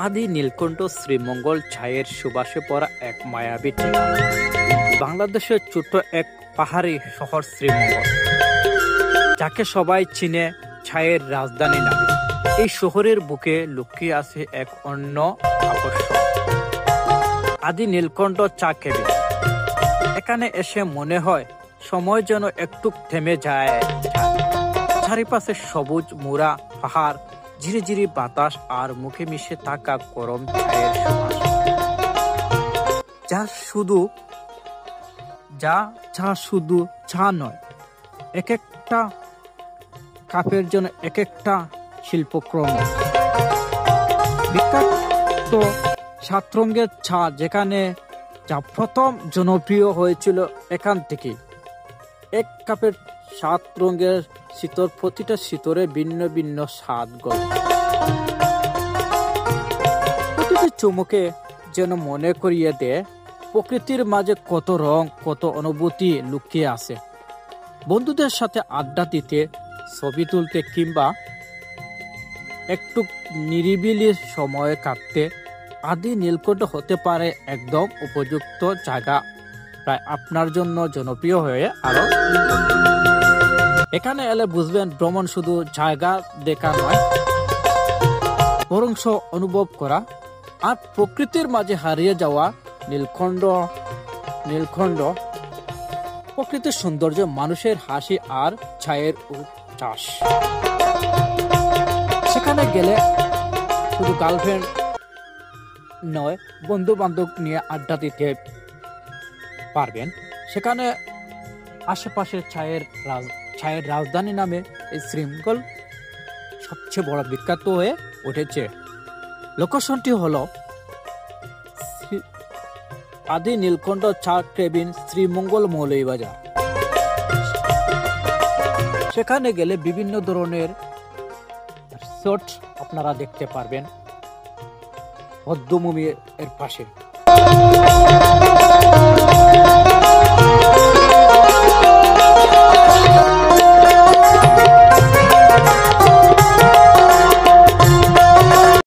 আদি নীলকণ্ঠ শ্রীমঙ্গল ছায়ের সুবাসে পড়া এক মায়াবী ঠিকানা। বাংলাদেশের ছোট্ট এক পাহাড়ি শহর শ্রীমঙ্গল, যাকে সবাই চিনে ছায়ের রাজধানী নামে। এই শহরের বুকে লুকিয়ে আছে এক অন্য আকর্ষণ, আদি নীলকণ্ঠ চা কেবিন। এখানে এসে মনে হয় সময় যেন একটু থেমে যায়। চারিপাশে সবুজ মুড়া পাহাড়, ঝিরিঝিরি বাতাস আর মুখে মিশে থাকা গরম চায়ের সুবাস, যা শুধু চা নয়, এক একটা কাপের জন্য এক একটা শিল্পকর্ম। বিখ্যাত 7 রঙের চা, যেখানে যা প্রথম জনপ্রিয় হয়েছিল এখান থেকে। এক কাপের 7 রঙের শীতর, প্রতিটা শীতরে ভিন্ন ভিন্ন স্বাদ গল্প। প্রতিটি চুমুকে যেন মনে করিয়ে দেয় প্রকৃতির মাঝে কত রং, কত অনুভূতি লুকিয়ে আছে। বন্ধুদের সাথে আড্ডা দিতে, ছবি তুলতে কিংবা একটু নিরিবিলি সময় কাটতে আদি নীলকণ্ঠ হতে পারে একদম উপযুক্ত জায়গা, প্রায় আপনার জন্য জনপ্রিয় হয়ে আরো। এখানে এলে বুঝবেন ভ্রমণ শুধু জায়গা দেখা নয়, বরং অনুভব করা আর প্রকৃতির মাঝে হারিয়ে যাওয়া। নীলকণ্ঠ প্রকৃতির সৌন্দর্য, মানুষের হাসি আর ছায়ের উচ্ছ্বাস। সেখানে গেলে শুধু গার্লফ্রেন্ড নয়, বন্ধু বান্ধব নিয়ে আড্ডা দিতে পারবেন। সেখানে আশেপাশে ছায়ের রাজধানী নামে এই শ্রীমঙ্গল সবচেয়ে বড় বিখ্যাত হয়ে উঠেছে। লোকেশনটি হলো আদি নীলকণ্ঠ চা কেবিন, শ্রীমঙ্গল মৌলভীবাজার। সেখানে গেলে বিভিন্ন ধরনের রিসোর্ট আপনারা দেখতে পারবেন পদ্মভূমি এর পাশে।